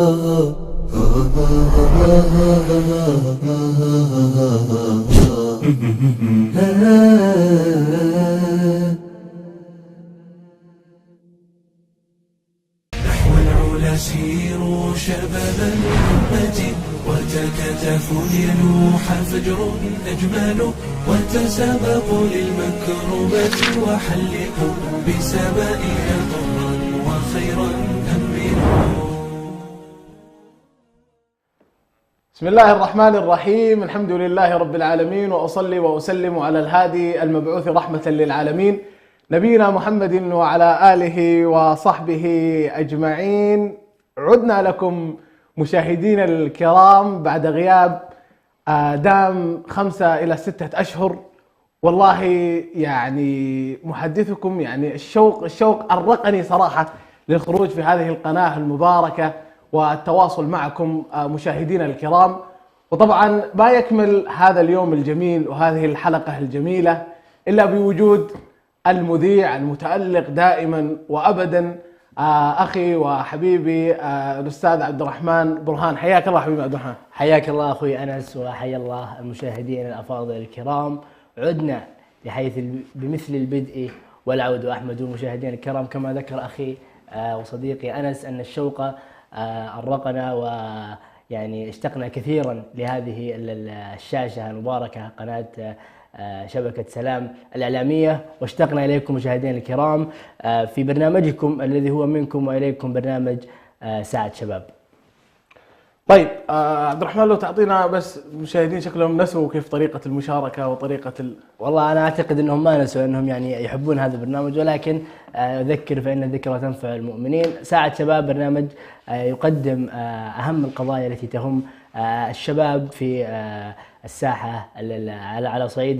العلا سيروا شباب الأمة وتكاتفوا ليلوح فجر أجمل وتسابقوا للمكرمة وحلقوا بسبائها ضرا وخيرا أمنوا. بسم الله الرحمن الرحيم. الحمد لله رب العالمين، وأصلي وأسلم على الهادي المبعوث رحمة للعالمين نبينا محمد وعلى آله وصحبه أجمعين. عدنا لكم مشاهدين الكرام بعد غياب دام 5 إلى 6 أشهر. والله يعني محدثكم يعني الشوق أرقني صراحة للخروج في هذه القناة المباركة والتواصل معكم مشاهدينا الكرام. وطبعا ما يكمل هذا اليوم الجميل وهذه الحلقة الجميلة إلا بوجود المذيع المتألق دائما وأبدا أخي وحبيبي الأستاذ عبد الرحمن برهان. حياك الله حبيبي عبد الرحمن. حياك الله أخوي أنس، وحيا الله المشاهدين الأفاضل الكرام. عدنا بحيث بمثل البدء والعود أحمد. المشاهدين الكرام كما ذكر أخي وصديقي أنس أن الشوق أرقنا، ويعني اشتقنا كثيرا لهذه الشاشة المباركة قناة شبكة سلام الإعلامية، واشتقنا إليكم مشاهدين الكرام في برنامجكم الذي هو منكم وإليكم، برنامج ساعة شباب. طيب عبد الرحمن، لو تعطينا بس مشاهدين شكلهم نسوا كيف طريقة المشاركة وطريقة والله أنا أعتقد أنهم ما نسوا، أنهم يعني يحبون هذا البرنامج، ولكن أذكر فإن الذكرى تنفع المؤمنين. ساعة شباب برنامج يقدم أهم القضايا التي تهم الشباب في الساحة على صعيد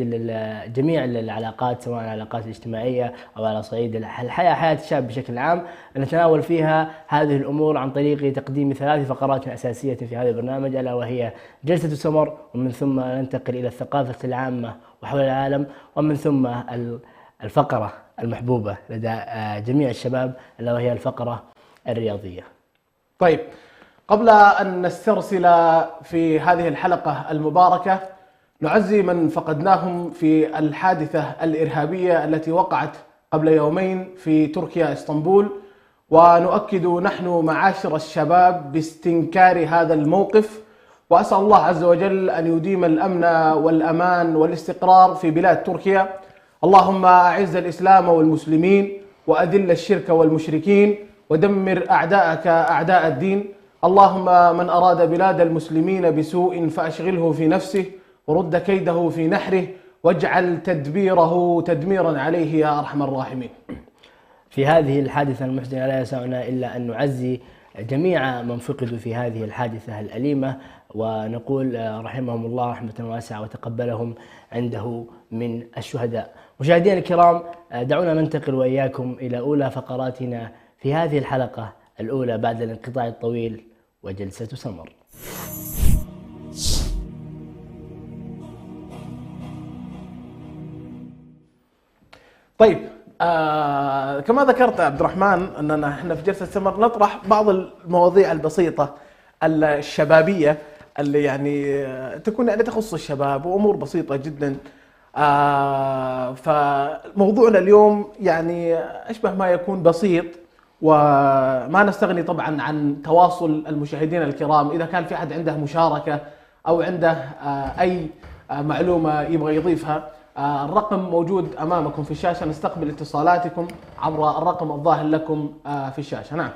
جميع العلاقات، سواء العلاقات الاجتماعية أو على صعيد الحياة، حياة الشاب بشكل عام. نتناول فيها هذه الأمور عن طريق تقديم 3 فقرات أساسية في هذا البرنامج، ألا وهي جلسة سمر، ومن ثم ننتقل إلى الثقافة العامة وحول العالم، ومن ثم الفقرة المحبوبة لدى جميع الشباب ألا وهي الفقرة الرياضية. طيب، قبل أن نسترسل في هذه الحلقة المباركة نعزي من فقدناهم في الحادثة الإرهابية التي وقعت قبل يومين في تركيا اسطنبول، ونؤكد نحن معاشر الشباب باستنكار هذا الموقف، وأسأل الله عز وجل أن يديم الأمن والأمان والاستقرار في بلاد تركيا. اللهم أعز الإسلام والمسلمين وأذل الشرك والمشركين ودمر أعداءك أعداء الدين. اللهم من أراد بلاد المسلمين بسوء فأشغله في نفسه ورد كيده في نحره واجعل تدبيره تدميرا عليه يا أرحم الراحمين. في هذه الحادثة المحزنة لا يسعنا إلا أن نعزي جميع من فقدوا في هذه الحادثة الأليمة، ونقول رحمهم الله رحمة واسعة وتقبلهم عنده من الشهداء. مشاهدينا الكرام، دعونا ننتقل وإياكم إلى أولى فقراتنا في هذه الحلقة الأولى بعد الانقطاع الطويل وجلسة سمر. طيب، كما ذكرت عبد الرحمن أننا احنا في جلسة سمر نطرح بعض المواضيع البسيطة الشبابية اللي يعني تكون يعني تخص الشباب، وأمور بسيطة جدا. فموضوعنا اليوم يعني أشبه ما يكون بسيط، وما نستغني طبعا عن تواصل المشاهدين الكرام. إذا كان في أحد عنده مشاركة أو عنده أي معلومة يبغى يضيفها، الرقم موجود أمامكم في الشاشة. نستقبل اتصالاتكم عبر الرقم الظاهر لكم في الشاشة. نعم.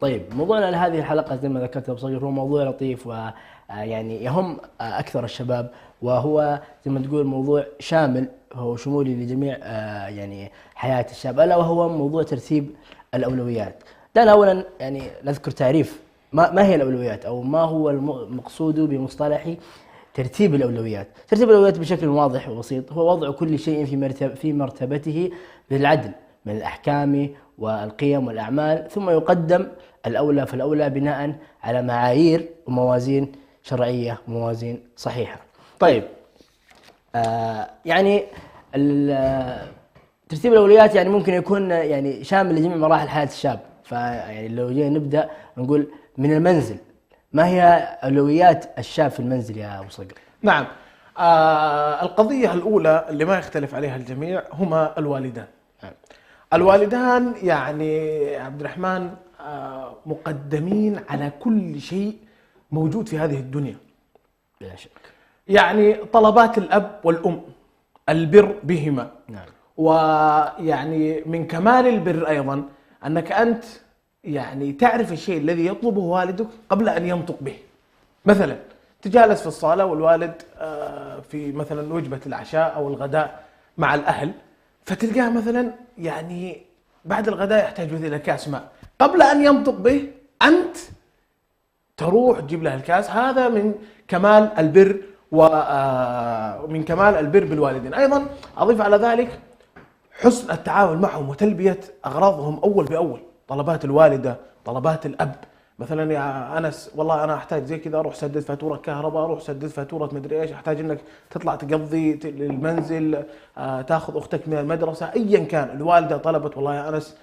طيب، موضوعنا لهذه الحلقة زي ما ذكرت بصغير هو موضوع لطيف ويعني يهم أكثر الشباب، وهو زي ما تقول موضوع شامل، هو شمولي لجميع يعني حياة الشاب، ألا وهو موضوع ترتيب الأولويات. دعنا أولا يعني نذكر تعريف ما هي الأولويات، أو ما هو المقصود بمصطلح ترتيب الأولويات. ترتيب الأولويات بشكل واضح وبسيط هو وضع كل شيء في مرتبته بالعدل من الأحكام والقيم والأعمال، ثم يقدم الأولى فالأولى بناء على معايير وموازين شرعية وموازين صحيحة. طيب، يعني ترتيب الأولويات يعني ممكن يكون يعني شامل لجميع مراحل حياة الشاب. فيعني لو جينا نبدأ نقول من المنزل. ما هي أولويات الشاب في المنزل يا أبو صقر؟ نعم. القضية الأولى اللي ما يختلف عليها الجميع هما الوالدان. الوالدان يعني عبد الرحمن مقدمين على كل شيء موجود في هذه الدنيا بلا شك. يعني طلبات الأب والأم البر بهما. نعم. ويعني من كمال البر أيضا أنك أنت يعني تعرف الشيء الذي يطلبه والدك قبل أن ينطق به. مثلا تجالس في الصالة والوالد في مثلا وجبة العشاء أو الغداء مع الأهل، فتلقاه مثلا يعني بعد الغداء يحتاج إلى كاس ماء، قبل أن ينطق به أنت تروح تجيب له الكاس. هذا من كمال البر ومن كمال البر بالوالدين. أيضا أضيف على ذلك حسن التعامل معهم وتلبية أغراضهم أول بأول، طلبات الوالدة، طلبات الأب. مثلا يا أنس والله أنا أحتاج زي كذا، أروح سدد فاتورة كهرباء، أروح سدد فاتورة مدري إيش، أحتاج إنك تطلع تقضي المنزل، تاخذ أختك من المدرسة، أيا كان. الوالدة طلبت والله يا أنس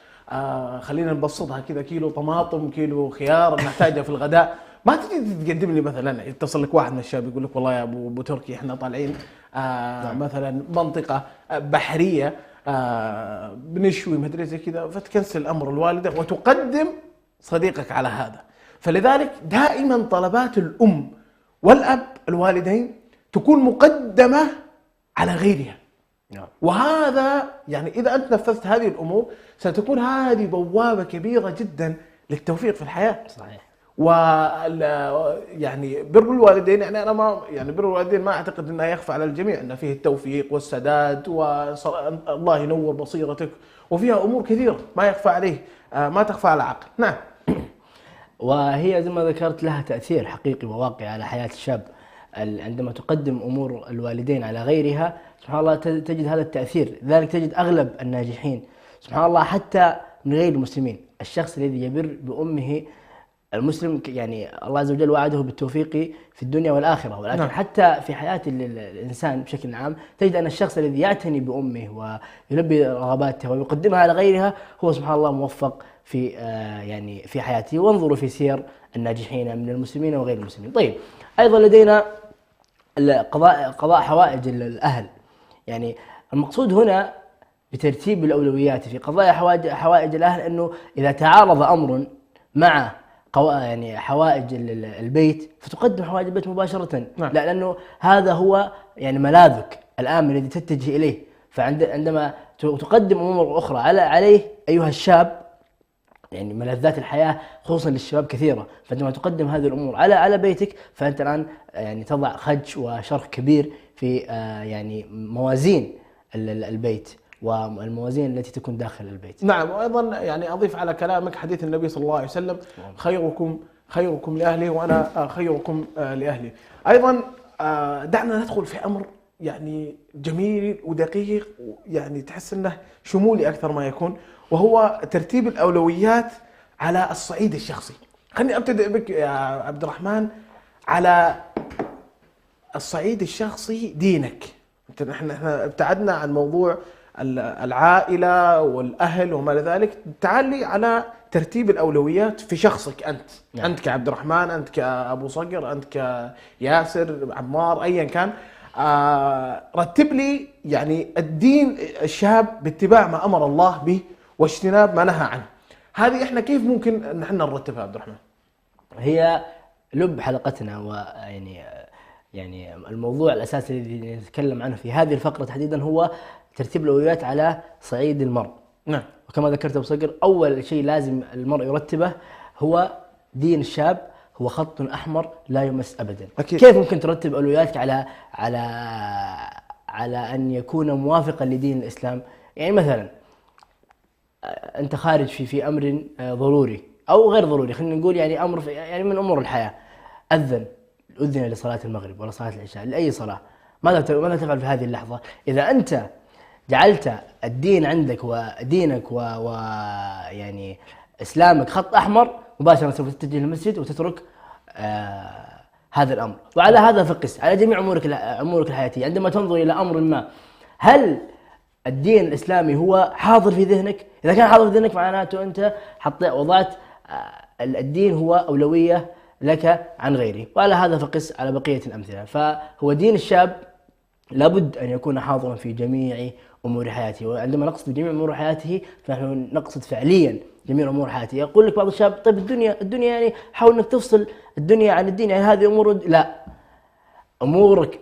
خلينا نبسطها كذا، كيلو طماطم، كيلو خيار نحتاجها في الغداء. ما تجي تقدم لي مثلا يتصل لك واحد من الشباب يقول لك والله يا أبو تركي إحنا طالعين مثلا منطقة بحرية بنشوي مدري زي كذا، فتكنسل أمر الوالدة وتقدم صديقك على هذا. فلذلك دائما طلبات الأم والأب الوالدين تكون مقدمة على غيرها. وهذا يعني إذا أنت نفذت هذه الأمور ستكون هذه بوابة كبيرة جدا للتوفيق في الحياة. صحيح. يعني بر الوالدين، يعني أنا ما يعني بر الوالدين ما أعتقد أنه يخفى على الجميع، أن فيه التوفيق والسداد والله ينور بصيرتك، وفيها أمور كثيرة ما يخفى عليه، ما تخفى على عقل. نعم. وهي زي ما ذكرت لها تأثير حقيقي وواقعي على حياة الشاب. عندما تقدم أمور الوالدين على غيرها سبحان الله تجد هذا التأثير. لذلك تجد أغلب الناجحين سبحان الله حتى من غير المسلمين، الشخص الذي يبر بأمه المسلم يعني الله عز وجل وعده بالتوفيق في الدنيا والآخرة، ولكن نعم. حتى في حياة الإنسان بشكل عام تجد أن الشخص الذي يعتني بأمه ويلبي رغباتها ويقدمها على غيرها هو سبحان الله موفق في يعني في حياته. وانظروا في سير الناجحين من المسلمين وغير المسلمين. طيب أيضا لدينا قضاء حوائج الأهل. يعني المقصود هنا بترتيب الأولويات في قضاء حوائج الأهل أنه إذا تعارض أمر مع يعني حوائج البيت فتقدم حوائج البيت مباشرة. نعم. لأنه هذا هو يعني ملاذك الآمن الذي تتجه إليه. فعندما تقدم أمور أخرى عليه أيها الشاب، يعني ملذات الحياة خصوصا للشباب كثيرة، فعندما تقدم هذه الأمور على بيتك فأنت الآن يعني تضع خدش وشرخ كبير في يعني موازين البيت والموازين التي تكون داخل البيت. نعم. وأيضا يعني أضيف على كلامك حديث النبي صلى الله عليه وسلم خيركم لأهله وأنا خيركم لأهلي. أيضا دعنا ندخل في أمر يعني جميل ودقيق، يعني تحس أنه شمولي أكثر ما يكون، وهو ترتيب الأولويات على الصعيد الشخصي. خليني أبتدئ بك يا عبد الرحمن. على الصعيد الشخصي دينك، احنا ابتعدنا عن موضوع العائلة والأهل وما لذلك، تعالي على ترتيب الأولويات في شخصك أنت. نعم. أنت كعبد الرحمن، أنت كأبو صقر، أنت كياسر، عمار، أيا كان. رتب لي يعني الدين الشاب باتباع ما أمر الله به واجتناب ما نهى عنه. هذه احنا كيف ممكن نحن نرتبها عبد الرحمن؟ هي لب حلقتنا، يعني الموضوع الأساسي الذي نتكلم عنه في هذه الفقرة تحديدا هو ترتيب الأولويات على صعيد المرء. نعم. وكما ذكرت أبو صقر أول شيء لازم المرء يرتبه هو دين الشاب، هو خط أحمر لا يمس أبدا. أكيد. كيف ممكن ترتب أولوياتك على أن يكون موافقا لدين الإسلام؟ يعني مثلا أنت خارج في أمر ضروري أو غير ضروري، خلينا نقول يعني أمر يعني من أمور الحياة، أذن لصلاة المغرب ولا صلاة العشاء لأي صلاة، ماذا تفعل في هذه اللحظة؟ إذا أنت جعلت الدين عندك ودينك ويعني إسلامك خط أحمر، مباشرة سوف تتجه للمسجد وتترك هذا الأمر. وعلى هذا فقس على جميع أمورك الحياتية. عندما تنظر إلى أمر ما، هل الدين الإسلامي هو حاضر في ذهنك؟ إذا كان حاضر في ذهنك معناته أنت وضعت الدين هو أولوية لك عن غيره، وعلى هذا فقس على بقية الأمثلة. فهو دين الشاب لابد أن يكون حاضرا في جميع أمور حياته، وعندما نقصد جميع أمور حياته فنحن نقصد فعليا جميع أمور حياته. يقول لك بعض الشباب طيب الدنيا يعني حاول أنك تفصل الدنيا عن الدين، يعني هذه أمور. لا، أمورك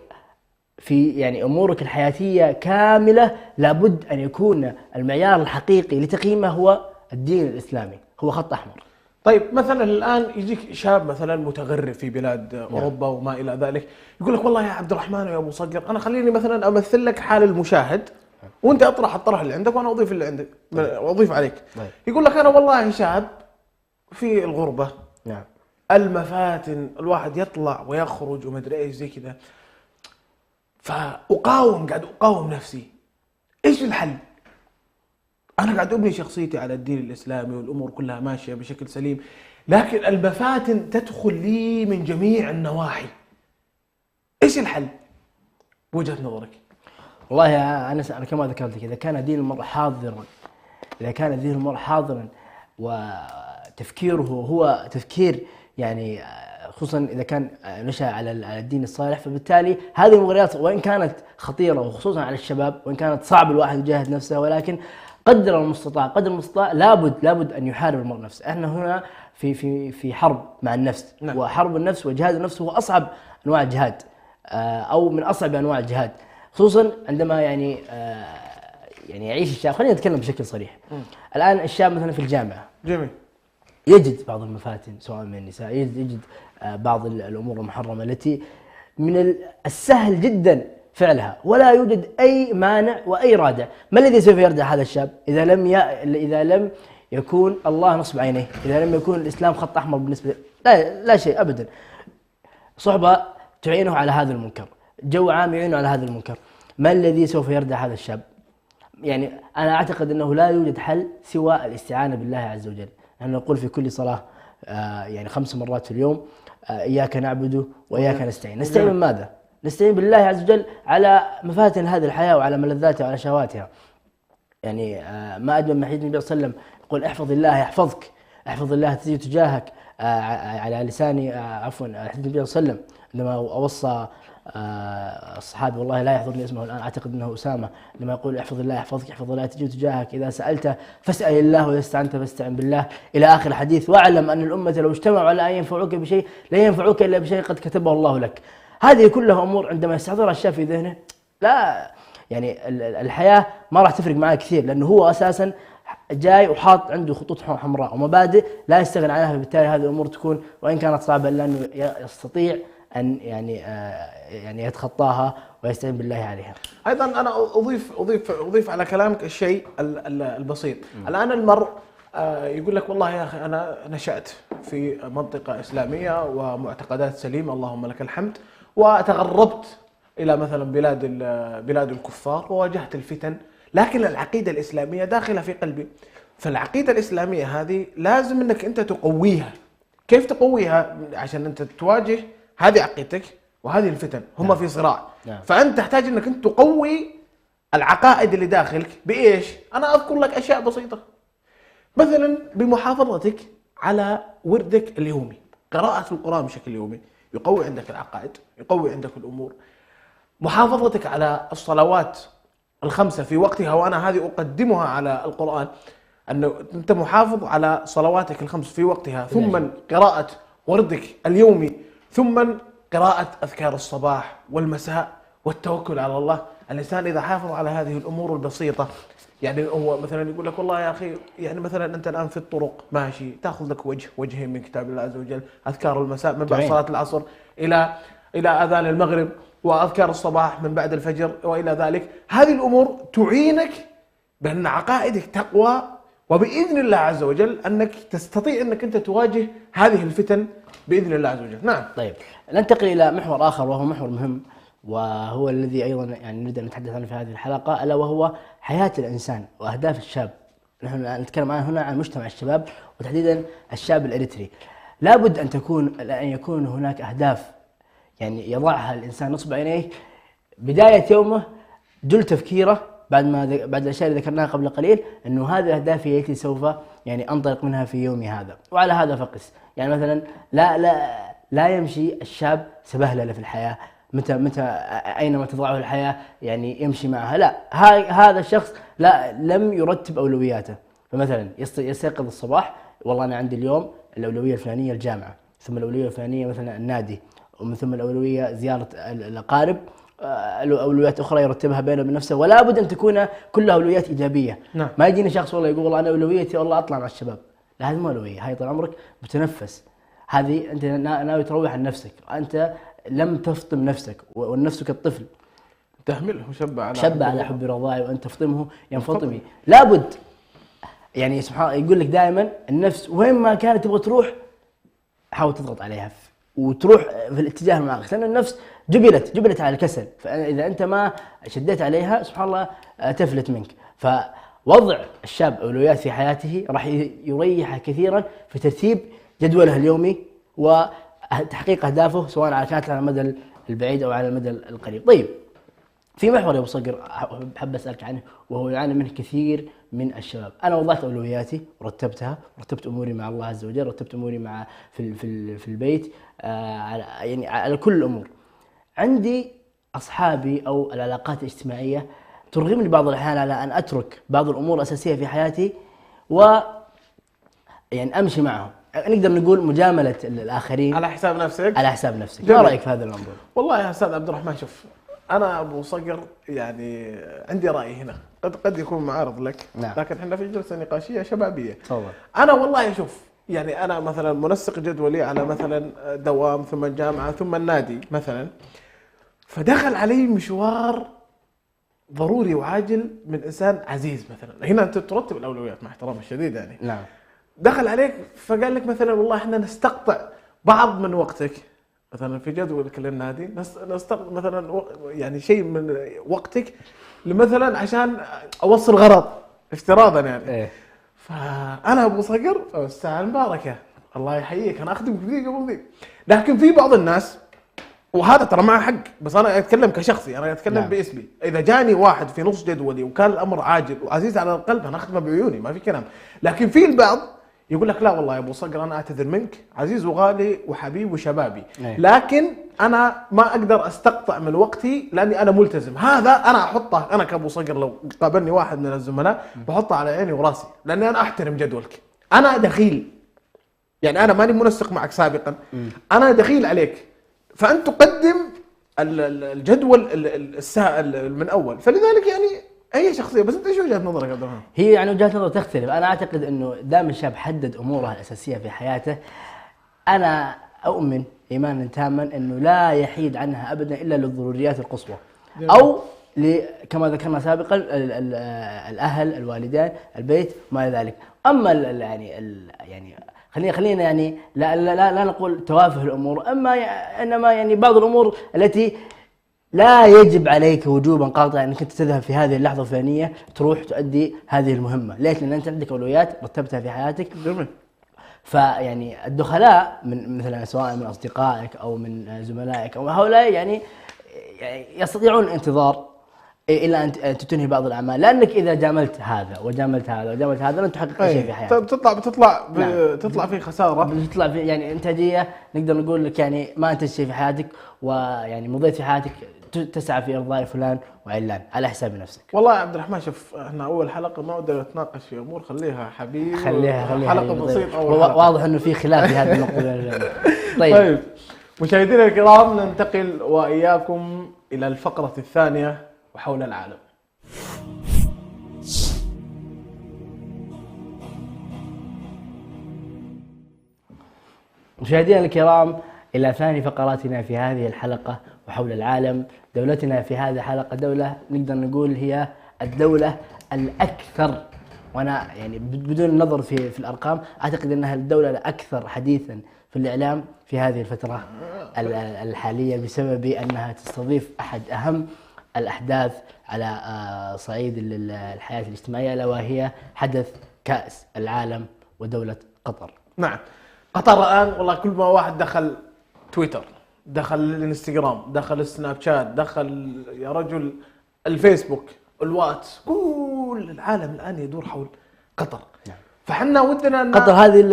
يعني أمورك الحياتية كاملة لابد أن يكون المعيار الحقيقي لتقييمه هو الدين الإسلامي، هو خط أحمر. طيب مثلا الآن يجيك شاب مثلا متغرب في بلاد أوروبا وما إلى ذلك، يقول لك والله يا عبد الرحمن ويا أبو صقر، أنا خليني مثلا أمثل لك حال المشاهد وأنت أطرح الطرح اللي عندك وأنا أضيف اللي عندك وأضيف عليك. يقول لك أنا والله شاب في الغربة، نعم، المفاتن الواحد يطلع ويخرج ومدري إيش زي كذا، فأقاوم، قاعد أقاوم نفسي. إيش الحل؟ أنا قاعد أبني شخصيتي على الدين الإسلامي والأمور كلها ماشية بشكل سليم، لكن المفاتن تدخل لي من جميع النواحي. إيش الحل بوجهة نظرك؟ والله يا أنس، أنا كما ذكرت لك، إذا كان دين المرء حاضرا وتفكيره هو تفكير يعني خصوصا إذا كان نشأ على الدين الصالح، فبالتالي هذه المغريات وإن كانت خطيرة وخصوصا على الشباب، وإن كانت صعب الواحد يجاهد نفسه، ولكن قدر المستطاع لابد أن يحارب المرء نفسه. احنا هنا في حرب مع النفس. نعم. وحرب النفس وجهاد النفس هو أصعب أنواع الجهاد، أو من أصعب أنواع الجهاد، خصوصا عندما يعني يعيش الشاب. خلينا نتكلم بشكل صريح. الآن الشاب مثلا في الجامعة، جميل، يجد بعض المفاتن سواء من النساء، يجد بعض الأمور المحرمة التي من السهل جدا فعلها، ولا يوجد أي مانع وأي رادع. ما الذي سوف يردع هذا الشاب إذا لم يكون الله نصب عينيه، إذا لم يكون الإسلام خط أحمر بالنسبة لا شيء أبدا. صحبة تعينه على هذا المنكر، جو عام يعينه على هذا المنكر، ما الذي سوف يردع هذا الشاب؟ يعني أنا أعتقد أنه لا يوجد حل سوى الاستعانة بالله عز وجل. نحن نقول في كل صلاة يعني 5 مرات في اليوم إياك نعبد وإياك نستعين. نستعين من ماذا؟ نستعين بالله عز وجل على مفاتن هذه الحياة وعلى ملذاتها وعلى شهواتها. يعني ما أجمل ما حديث النبي صلى الله عليه وسلم يقول احفظ الله يحفظك، احفظ الله تجد تجاهك، على لسان عفوا حديث النبي صلى الله عليه وسلم لما أوصى الصحابي، والله لا يحضرني اسمه الآن، أعتقد أنه أسامة، لما يقول احفظ الله يحفظك، احفظ الله تجد تجاهك، إذا سألت فاسأل الله وإذا استعنت فاستعن بالله، إلى آخر الحديث. واعلم أن الأمة لو اجتمعوا على أن ينفعوك بشيء لا ينفعوك إلا بشيء قد كتبه الله لك. هذه كلها أمور عندما يستحضرها الشاب في ذهنه، لا يعني الحياة ما راح تفرق معاه كثير، لأنه هو أساسا جاي وحاط عنده خطوط حمراء ومبادئ لا يستغنى عنها، فبالتالي هذه الأمور تكون وإن كانت صعبة إلا أنه يستطيع أن يعني يتخطاها ويستعين بالله عليها. أيضا أنا أضيف على كلامك الشيء البسيط. الآن المرء يقول لك والله يا أخي أنا نشأت في منطقة إسلامية ومعتقدات سليمة اللهم لك الحمد، وتغربت إلى مثلا بلاد الكفار وواجهت الفتن، لكن العقيدة الإسلامية داخلة في قلبي. فالعقيدة الإسلامية هذه لازم أنك أنت تقويها. كيف تقويها؟ عشان أنت تواجه هذه عقيدتك وهذه الفتن، هم في صراع. فأنت تحتاج أنك أنت تقوي العقائد اللي داخلك بإيش؟ أنا أذكر لك أشياء بسيطة، مثلا بمحافظتك على وردك اليومي، قراءة القرآن بشكل يومي يقوي عندك العقائد، يقوي عندك الأمور. محافظتك على الصلوات ال5 في وقتها، وأنا هذه أقدمها على القرآن، أنه أنت محافظ على صلواتك ال5 في وقتها، ثم قراءة وردك اليومي، ثم قراءة أذكار الصباح والمساء والتوكل على الله. الإنسان إذا حافظ على هذه الأمور البسيطة، يعني هو مثلا يقول لك والله يا أخي، يعني مثلا أنت الآن في الطرق ماشي، تأخذ لك وجهين من كتاب الله عز وجل، أذكار المساء من بعد صلاة العصر إلى أذان المغرب، وأذكار الصباح من بعد الفجر وإلى ذلك. هذه الأمور تعينك بأن عقائدك تقوى، وبإذن الله عز وجل أنك تستطيع أنك أنت تواجه هذه الفتن بإذن الله عز وجل. نعم. طيب ننتقل إلى محور آخر وهو محور مهم، وهو الذي أيضا يعني نريد أن نتحدث عنه في هذه الحلقة، ألا وهو حياة الإنسان وأهداف الشاب. نحن نتكلم هنا عن مجتمع الشباب وتحديدا الشاب الإريتري. لابد أن يكون هناك أهداف يعني يضعها الإنسان نصب عينيه بداية يومه، جل تفكيره بعد الأشياء اللي ذكرناها قبل قليل، أنه هذه الأهداف هي التي سوف يعني انطلق منها في يومي هذا. وعلى هذا فقس، يعني مثلا لا يمشي الشاب سبهلله في الحياه، متى اينما تضعه الحياه يعني يمشي معها، لا، هذا الشخص لم يرتب اولوياته. فمثلا يستيقظ الصباح، والله انا عندي اليوم الاولويه الفلانيه الجامعه، ثم الاولويه الفلانيه مثلا النادي، ومن ثم الاولويه زياره الاقارب، اولويات اخرى يرتبها بينه وبين نفسه، ولا بد ان تكون كلها اولويات ايجابيه. نعم. ما يجيني شخص والله يقول والله انا اولويتي والله اطلع مع الشباب، لا، هذه مو اولويه، هاي طال عمرك بتنفس، هذه انت ناوي تروح عن نفسك، انت لم تفطم نفسك، والنفس كالطفل تهمله شب على حب رضاعي وان تفطمه ينفطمي. لابد يعني سبحان يقول لك دائما النفس وين ما كانت تبغى تروح حاول تضغط عليها وتروح في الاتجاه المعاكس، لان النفس جبلت على الكسل، فاذا انت ما شديت عليها سبحان الله تفلت منك. فوضع الشاب اولويات في حياته راح يريحه كثيرا في ترتيب جدوله اليومي وتحقيق اهدافه، سواء كانت على المدى البعيد او على المدى القريب. طيب، في محور يا ابو صقر حاب اسالك عنه، وهو يعاني منه كثير من الشباب. انا وضعت اولوياتي ورتبتها، رتبت اموري مع الله عز وجل، رتبت اموري مع في البيت، يعني على كل الامور. عندي اصحابي او العلاقات الاجتماعيه ترغمني بعض الاحيان على ان اترك بعض الامور الاساسيه في حياتي يعني امشي معهم، نقدر نقول مجامله الاخرين على حساب نفسك. على حساب نفسك. ما رايك في هذا الامر؟ والله يا استاذ عبد الرحمن، شوف، انا ابو صقر يعني عندي راي هنا قد يكون معارض لك. نعم. لكن احنا في جلسه نقاشيه شبابيه. تفضل. انا والله شوف، يعني انا مثلا منسق جدولي على مثلا دوام ثم الجامعه ثم النادي مثلا، فدخل علي مشوار ضروري وعاجل من انسان عزيز مثلا. هنا انت ترتب الاولويات مع احترامي الشديد يعني. نعم. دخل عليك فقال لك مثلا والله احنا نستقطع بعض من وقتك مثلا في جدولك للنادي، نستقطع مثلا يعني شيء من وقتك مثلا عشان اوصل غرض افتراضا يعني. ايه. فانا ابو صقر الساعه المباركه الله يحييك، انا اخدمك ذي قبل ذي. لكن في بعض الناس، وهذا ترى معه حق، بس انا اتكلم كشخصي، انا اتكلم نعم. باسمي. اذا جاني واحد في نص جدولي وكان الامر عاجل وعزيز على القلب انا اخدمه بعيوني، ما في كلام. لكن في البعض يقول لك لا والله يا ابو صقر انا اعتذر منك، عزيز وغالي وحبيب وشبابي، لكن انا ما اقدر استقطع من وقتي لاني انا ملتزم. هذا انا احطه، انا كابو صقر لو قابلني واحد من الزملاء بحطه على عيني وراسي، لاني انا احترم جدولك. انا دخيل، يعني انا ماني منسق معك سابقا، انا دخيل عليك، فانت تقدم الجدول السائل من اول. فلذلك يعني هي شخصيه. بس انت ايش وجهه نظرك يا عبد الرحمن؟ هي يعني وجهة نظر تختلف. انا اعتقد انه دام الشاب حدد اموره الاساسيه في حياته، انا اؤمن ايمانا تاما انه لا يحيد عنها ابدا الا للضروريات القصوى، او كما ذكرنا سابقا الاهل، الوالدين، البيت، ما ذلك. اما يعني خلينا يعني لا نقول توافه الامور، انما يعني بعض الامور التي لا يجب عليك وجوبا قاطعا انك انت تذهب في هذه اللحظه الفلانيه تروح تؤدي هذه المهمه. ليش؟ لان انت عندك اولويات رتبتها في حياتك. جميل. فيعني الدخلاء من مثلا سواء من اصدقائك او من زملائك او هؤلاء يعني يستطيعون الانتظار الى ان تنهي بعض الاعمال، لانك اذا جاملت هذا وجاملت هذا وجاملت هذا لن تحقق شيء في حياتك. بتطلع في خساره، بتطلع في يعني انتاجيه، نقدر نقول لك يعني ما انتجت شيء في حياتك، ويعني مضيت في حياتك تسعى في ارضاء فلان وعلان على حساب نفسك. والله يا عبد الرحمن شوف، احنا اول حلقه ما ودنا نتناقش في امور، خليها حبيب، خليها حلقه بسيطه. واضح انه في خلاف في هذه النقطه. طيب مشاهدينا الكرام، ننتقل واياكم الى الفقره الثانيه وحول العالم. مشاهدينا الكرام، إلى ثاني فقراتنا في هذه الحلقة وحول العالم. دولتنا في هذه الحلقة دولة نقدر نقول هي الدولة الأكثر، وأنا يعني بدون النظر في الأرقام أعتقد أنها الدولة الأكثر حديثا في الإعلام في هذه الفترة الحالية، بسبب أنها تستضيف أحد أهم الأحداث على صعيد الحياة الاجتماعية، ألا وهي حدث كأس العالم ودولة قطر. نعم، قطر الآن والله كل ما واحد دخل تويتر، دخل الانستغرام، دخل السناب شات، دخل يا رجل الفيسبوك، الواتس، كل العالم الآن يدور حول قطر. نعم. فحنا ودنا ان قطر هذه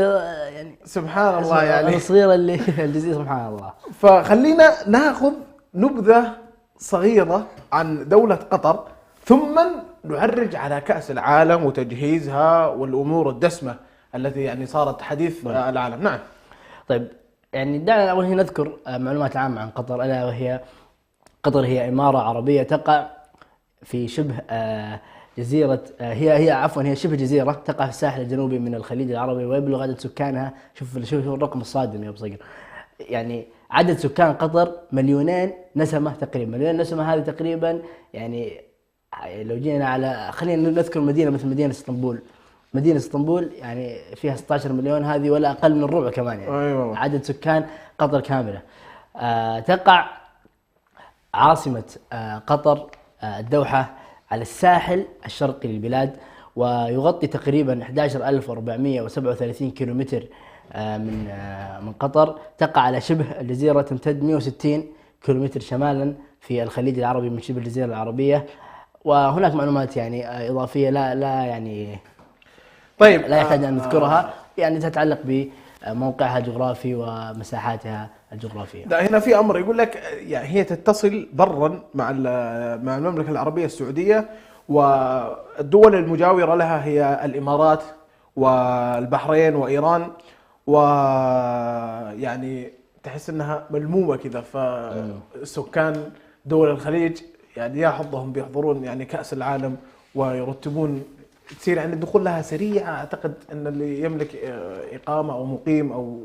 يعني سبحان الله يعني الصغيرة اللي الجزيرة سبحان الله. فخلينا ناخذ نبذة صغيرة عن دولة قطر، ثم نعرج على كأس العالم وتجهيزها والأمور الدسمة التي يعني صارت حديث العالم. نعم. طيب يعني دعنا أول شيء نذكر معلومات عامة عن قطر، ألا وهي قطر هي إمارة عربية تقع في شبه جزيرة هي شبه جزيرة تقع في الساحل الجنوبي من الخليج العربي، ويبلغ عدد سكانها، شوف الرقم الصادم يا أبو صقر، يعني عدد سكان قطر 2,000,000 نسمة تقريبا. 1,000,000 نسمة هذه تقريبا يعني لو جينا على خلينا نذكر مدينة مثل مدينة اسطنبول يعني فيها 16 مليون، هذه ولا أقل من الربع كمان يعني. أيوة. عدد سكان قطر كاملة. تقع عاصمة قطر الدوحة على الساحل الشرقي للبلاد، ويغطي تقريبا 11,437 كيلومتر من قطر. تقع على شبه الجزيرة، تمتد 160 كيلومتر شمالا في الخليج العربي من شبه الجزيرة العربية. وهناك معلومات يعني إضافية لا يعني طيب لا يحتاج أن نذكرها، يعني تتعلق بموقعها الجغرافي ومساحاتها الجغرافية. هنا في أمر يقول لك يعني هي تتصل برا مع المملكة العربية السعودية، والدول المجاورة لها هي الإمارات والبحرين وإيران، ويعني تحس أنها ملمومة كذا. فسكان دول الخليج يعني يا حظهم بيحضرون يعني كأس العالم ويرتبون، تصير يعني الدخول لها سريع. أعتقد أن اللي يملك إقامة أو مقيم أو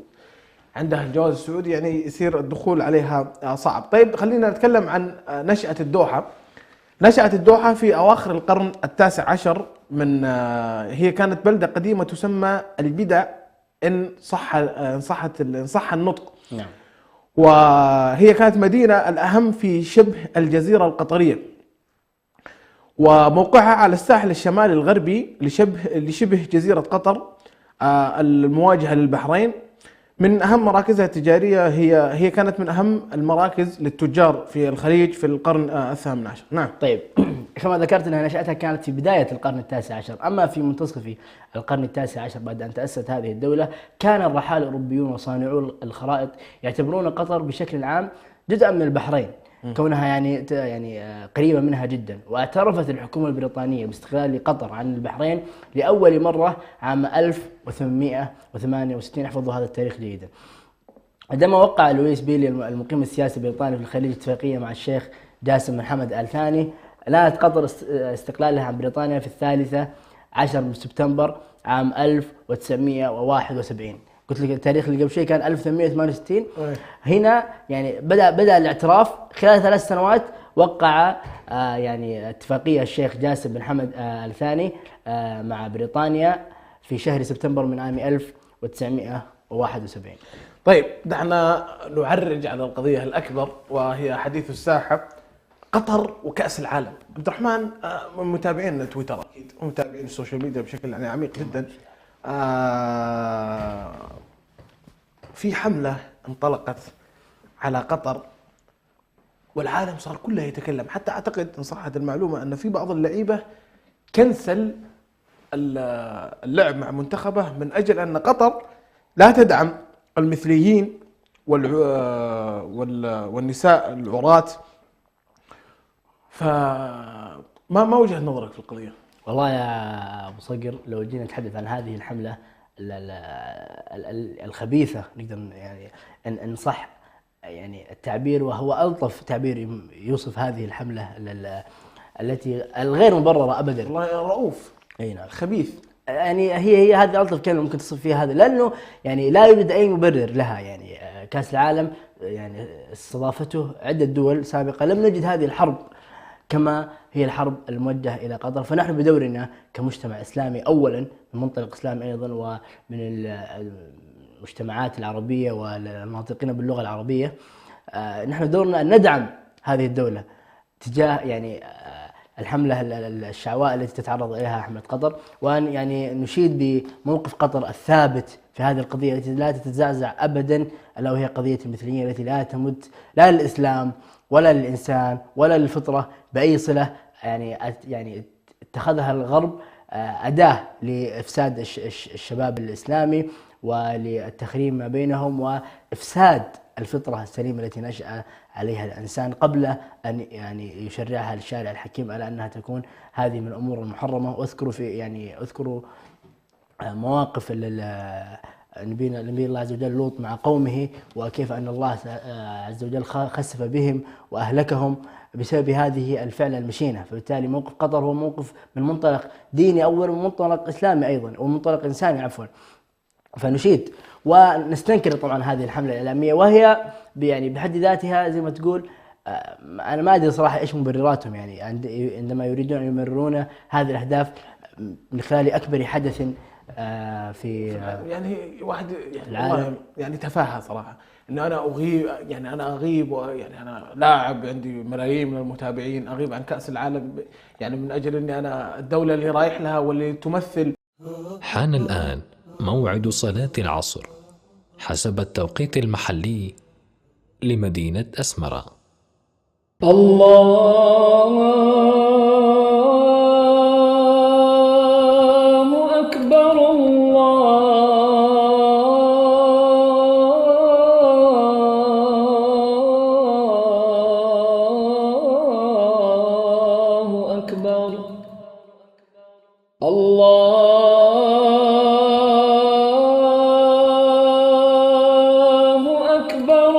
عنده الجواز السعودي يعني يصير الدخول عليها صعب. طيب خلينا نتكلم عن نشأة الدوحة. نشأت الدوحة في أواخر القرن التاسع عشر هي كانت بلدة قديمة تسمى البدع إن صح النطق. نعم. وهي كانت مدينة الأهم في شبه الجزيرة القطرية، وموقعها على الساحل الشمالي الغربي لشبه جزيرة قطر المواجهة للبحرين. من أهم مراكزها التجارية هي كانت من أهم المراكز للتجار في الخليج في القرن الثامن عشر. نعم. طيب كما ذكرت أنها نشأتها كانت في بداية القرن التاسع عشر، أما في منتصف القرن التاسع عشر بعد أن تأسست هذه الدولة كان الرحالة الأوروبيون وصانعو الخرائط يعتبرون قطر بشكل عام جزءا من البحرين، كونها يعني قريبة منها جدا. واعترفت الحكومة البريطانية باستقلال قطر عن البحرين لأول مرة عام 1868. احفظوا هذا التاريخ جيدا، عندما وقع لويس بيلي المقيم السياسي البريطاني في الخليج اتفاقية مع الشيخ جاسم بن حمد آل ثاني. أعلنت قطر استقلالها عن بريطانيا في 13 من سبتمبر عام 1971. قلت لك التاريخ اللي قبل شيء كان 1868. هنا يعني بدأ الاعتراف. خلال 3 سنوات وقع يعني اتفاقية الشيخ جاسم بن حمد آل ثاني مع بريطانيا في شهر سبتمبر من عام 1971. طيب دعنا نعرج على القضية الأكبر وهي حديث الساحة، قطر وكأس العالم. عبد الرحمن من متابعين تويتر أكيد ومتابعين السوشيال ميديا بشكل يعني عميق جدا. في حملة انطلقت على قطر والعالم صار كله يتكلم، حتى أعتقد إن صحت المعلومة أن في بعض اللعيبة كنسل اللعب مع منتخبه من أجل أن قطر لا تدعم المثليين والنساء العراة. فما وجهة نظرك في القضية؟ والله يا أبو صقر لو جينا نتحدث عن هذه الحملة الخبيثة، نقدر يعني إن صح يعني التعبير، وهو ألطف تعبير يوصف هذه الحملة التي الغير مبررة أبدا. والله رؤوف. أي نعم. خبيث. يعني هي هذه ألطف كلمة ممكن تصف فيها هذا، لأنه يعني لا يوجد أي مبرر لها. يعني كأس العالم يعني استضافته عدة دول سابقة، لم نجد هذه الحرب كما هي الحرب الموجهة إلى قطر. فنحن بدورنا كمجتمع إسلامي أولا من منطلق إسلامي أيضا، ومن المجتمعات العربية والناطقين باللغة العربية، نحن دورنا أن ندعم هذه الدولة تجاه يعني الحملة الشعواء التي تتعرض إليها حملة قطر، وأن يعني نشيد بموقف قطر الثابت في هذه القضية التي لا تتزعزع أبدا، ألا وهي قضية المثلية التي لا تمت لا للإسلام ولا للإنسان ولا للفطرة بأي صلة. يعني اتخذها الغرب أداة لإفساد الشباب الإسلامي وللتخريب ما بينهم وإفساد الفطرة السليمة التي نشأ عليها الإنسان قبل أن يعني يشرعها الشارع الحكيم على أنها تكون هذه من الأمور المحرمة. أذكروا مواقف نبي الله عز وجل لوط مع قومه، وكيف أن الله عز وجل خسف بهم وأهلكهم بسبب هذه الفعلة المشينة. فبالتالي موقف قطر هو موقف من منطلق ديني أول ومن منطلق إسلامي أيضا ومنطلق إنساني عفوا. فنشيد ونستنكر طبعا هذه الحملة الإعلامية، وهي يعني بحد ذاتها زي ما تقول أنا ما أدري صراحة إيش مبرراتهم يعني عندما يريدون أن يمررون هذه الأهداف من خلال أكبر حدث في يعني واحد يعني العالم. يعني تفاهة صراحة انه انا اغيب، يعني انا اغيب، يعني انا لاعب عندي ملايين من المتابعين، اغيب عن كأس العالم يعني من اجل اني انا الدولة اللي رايح لها واللي تمثل. حان الآن موعد صلاة العصر حسب التوقيت المحلي لمدينة أسمرة. الله أكبر الله أكبر الله أكبر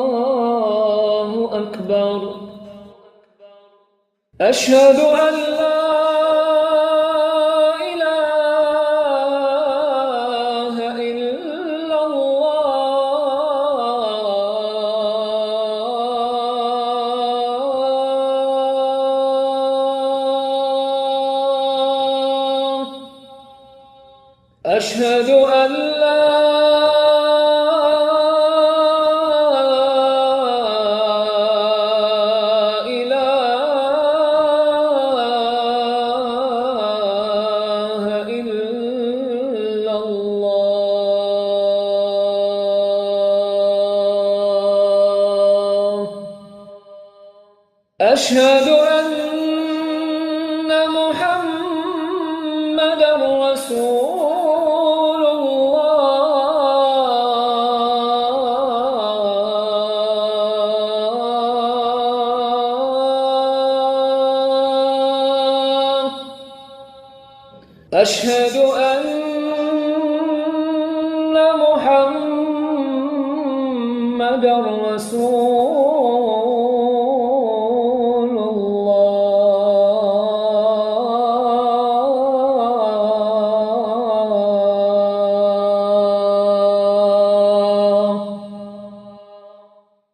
الله أكبر أشهد أن لا إله إلا الله أشهد أن لا إله إلا الله أشهد أن محمدًا رسول الله أشهد أن محمدًا رسول الله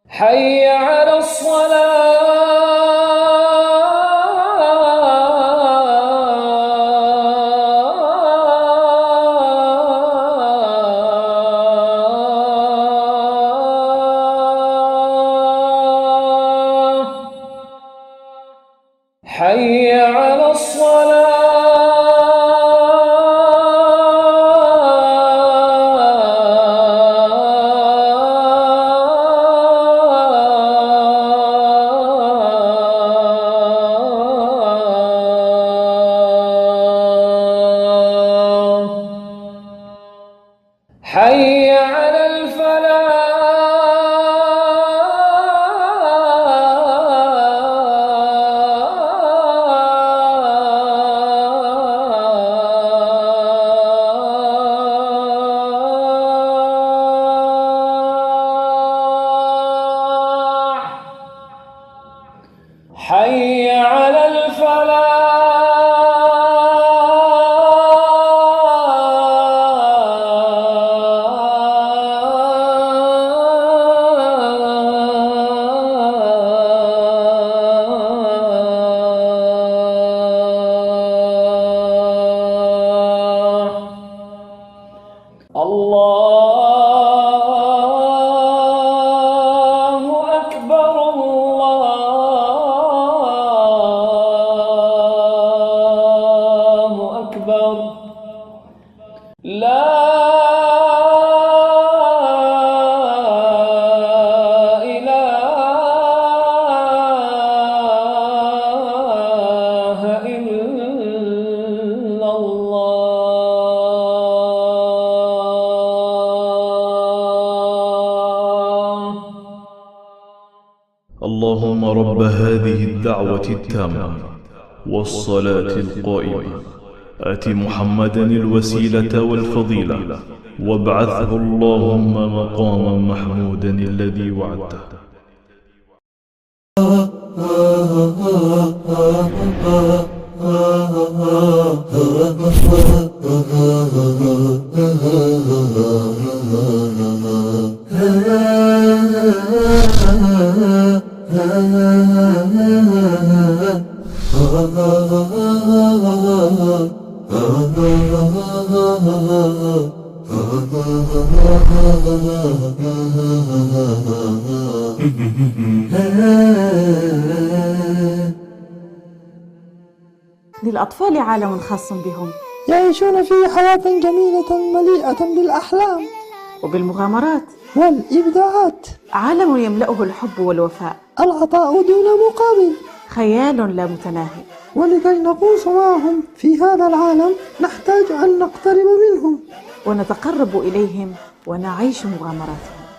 حي على الصلاة حي على الصلاة حي على الفلاح رب هذه الدعوة التامة والصلاة القائمة آت محمدا الوسيلة والفضيلة وابعثه اللهم مقاما محمودا الذي وعدته. للأطفال عالم خاص بهم، يعيشون فيه حياة جميلة مليئة بالأحلام وبالمغامرات والإبداعات، عالم يملأه الحب والوفاء، العطاء دون مقابل، خيال لا متناهي. ولكي نغوص معهم في هذا العالم نحتاج أن نقترب منهم ونتقرب إليهم ونعيش مغامراتهم.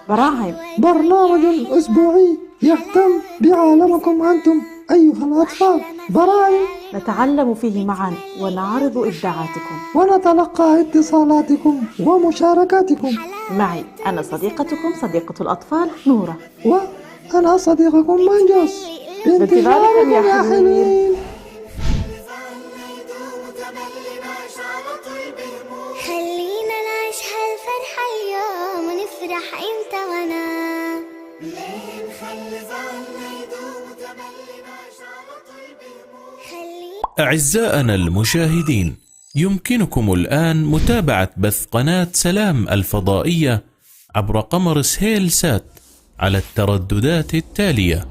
براعم، برنامج أسبوعي يهتم بعالمكم أنتم أيها الأطفال. براعم نتعلم فيه معا ونعرض إبداعاتكم ونتلقى اتصالاتكم ومشاركاتكم. معي أنا صديقتكم صديقة الأطفال نورة، وأنا صديقكم منجوس. بانتظاركم يا حلوين. خلينا نعيش هالفرحة اليوم ونفرح انت وانا. خلي زعلنا يدوم وتملي نعيش على طول بهموم. أعزائنا المشاهدين، يمكنكم الآن متابعة بث قناة سلام الفضائية عبر قمر سهيل سات على الترددات التالية: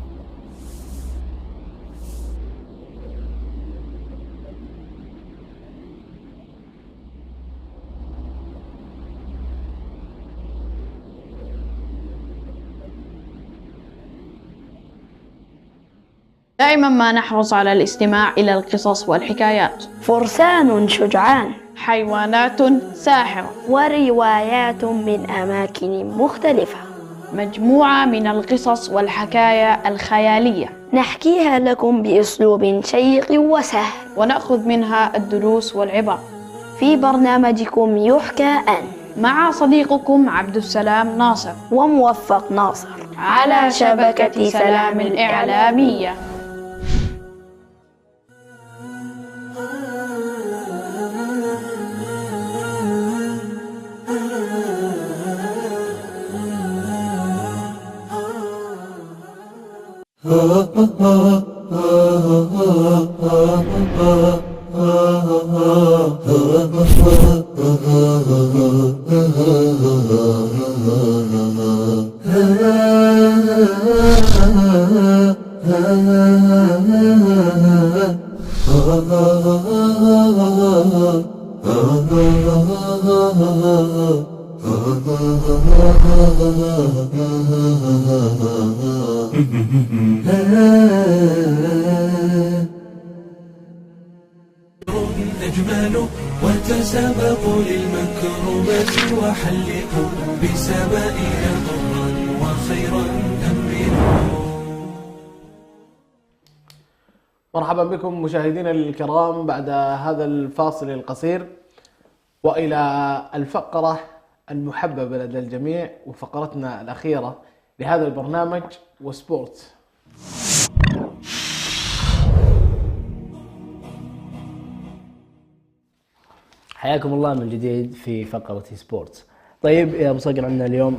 دائما ما نحرص على الاستماع إلى القصص والحكايات. فرسان شجعان، حيوانات ساحرة، وروايات من أماكن مختلفة، مجموعة من القصص والحكايا الخيالية نحكيها لكم بأسلوب شيق وسهل، ونأخذ منها الدروس والعبر في برنامجكم يحكى أن، مع صديقكم عبد السلام ناصر وموفق ناصر على شبكة سلام الإعلامية. أجمل وتسابقوا للمكرمات وحلقوا بسبائل ضرا وخيرا أمروا. مرحبا بكم مشاهدينا الكرام بعد هذا الفاصل القصير وإلى الفقرة المحببة لدى الجميع وفقرتنا الأخيرة لهذا البرنامج وسبورت. حياكم الله من جديد في فقرة سبورت. طيب يا أبو صقر، عندنا اليوم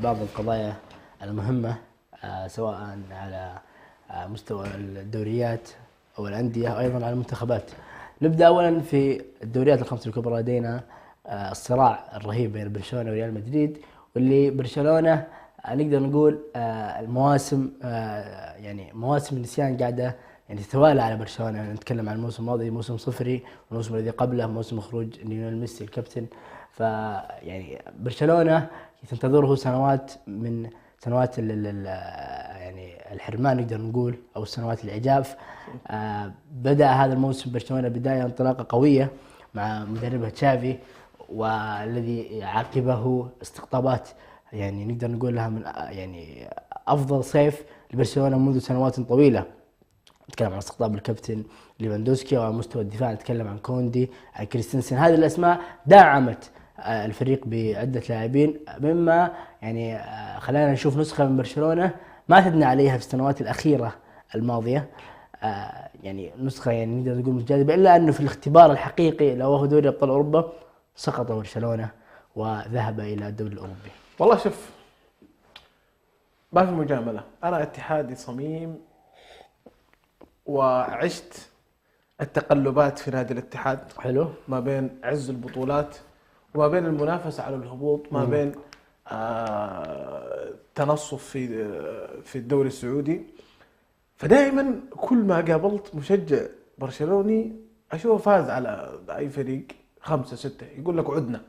بعض القضايا المهمة سواء على مستوى الدوريات أو الأندية وأيضا على المنتخبات. نبدأ أولا في الدوريات الخمس الكبرى. لدينا الصراع الرهيب بين برشلونة وريال مدريد، واللي برشلونة نقدر نقول المواسم يعني مواسم النسيان قاعدة يعني تتوالى على برشلونة. نتكلم عن الموسم الماضي موسم صفري، والموسم الذي قبله موسم خروج ليونيل ميسي الكابتن. فيعني برشلونة تنتظره سنوات من سنوات يعني الحرمان نقدر نقول، او سنوات العجاف. بدأ هذا الموسم برشلونة بداية انطلاقة قوية مع مدربه تشافي، والذي عقبه استقطابات يعني نقدر نقول لها من يعني افضل صيف لبرشلونة منذ سنوات طويلة. نتكلم عن استقطاب الكابتن ليفاندوسكي، وعلى مستوى الدفاع نتكلم عن كوندي، عن كريستنسن. هذه الأسماء دعمت الفريق بعدة لاعبين، مما يعني خلانا نشوف نسخة من برشلونة ما اعتدنا عليها في السنوات الأخيرة الماضية. يعني نسخة يعني نقدر نقول متجاذبة، إلا أنه في الاختبار الحقيقي لو هو دوري أبطال أوروبا سقط برشلونة وذهب إلى الدوري الأوروبي. والله شوف، ما في مجاملة، أنا اتحادي صميم وعشت التقلبات في نادي الاتحاد. حلو. ما بين عز البطولات وما بين المنافسة على الهبوط، ما بين تنصف في الدوري السعودي. فدائما كل ما قابلت مشجع برشلوني أشوفه فاز على أي فريق 5-6 يقول لك عدنا،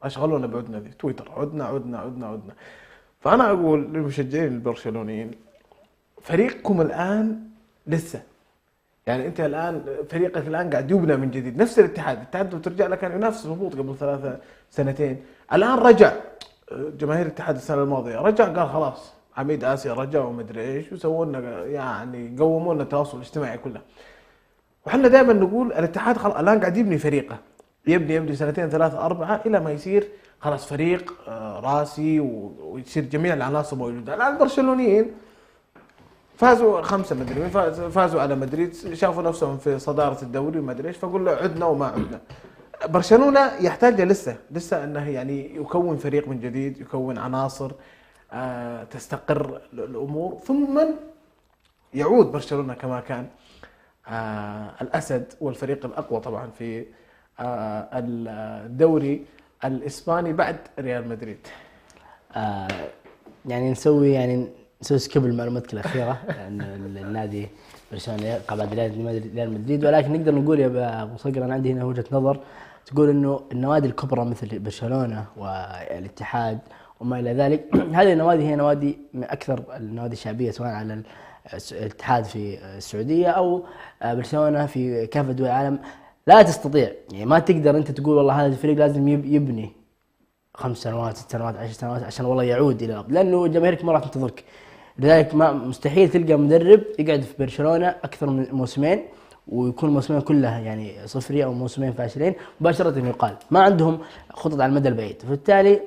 أشغلونا بعدنا دي تويتر، عدنا عدنا عدنا عدنا. فأنا أقول للمشجعين البرشلونيين فريقكم الآن لسه، يعني أنت الآن فريقك الآن قاعد يبنى من جديد. نفس الاتحاد لو ترجع لك كان ينافس الهبوط قبل 3 سنتين، الآن رجع جماهير الاتحاد السنة الماضية، رجع قال خلاص عميد آسيا رجع ومدري إيش، وسووا لنا يعني قوموا لنا التواصل الاجتماعي كله. وحنا دائما نقول الاتحاد الآن قاعد يبني فريقه، يبني 2 3 4 إلى ما يصير خلاص فريق راسي ويصير جميع العناصر موجودة. الآن البرشلونيين فازوا 5 مدري مين، فازوا على مدريد، شافوا نفسهم في صدارة الدوري وما ادري ايش، فقول له عدنا وما عدنا. برشلونة يحتاج لسه انه يعني يكون فريق من جديد، يكون عناصر تستقر الامور، ثم يعود برشلونة كما كان الاسد والفريق الاقوى طبعا في الدوري الاسباني بعد ريال مدريد. يعني نسوي سكيب المعلومات الأخيرة أن النادي برشلونة يقع بعد ريال مدريد، ولكن نقدر نقول يا أبو صقر أنا عندي هنا وجهة نظر تقول إنه النوادي الكبرى مثل برشلونة والاتحاد وما إلى ذلك، هذه النوادي هي نوادي من أكثر النوادي شعبية، سواء على الاتحاد في السعودية أو برشلونة في كافة دول العالم. لا تستطيع يعني ما تقدر أنت تقول والله هذا الفريق لازم يبني 5 سنوات 6 سنوات 10 سنوات عشان والله يعود إلى الأرض، لأنه جماهيرك ما راح تنتظرك. لذلك ما مستحيل تلقى مدرب يقعد في برشلونة أكثر من موسمين ويكون موسمين كلها يعني صفري أو موسمين فاشلين مباشرة يقال. ما عندهم خطط على المدى البعيد، فبالتالي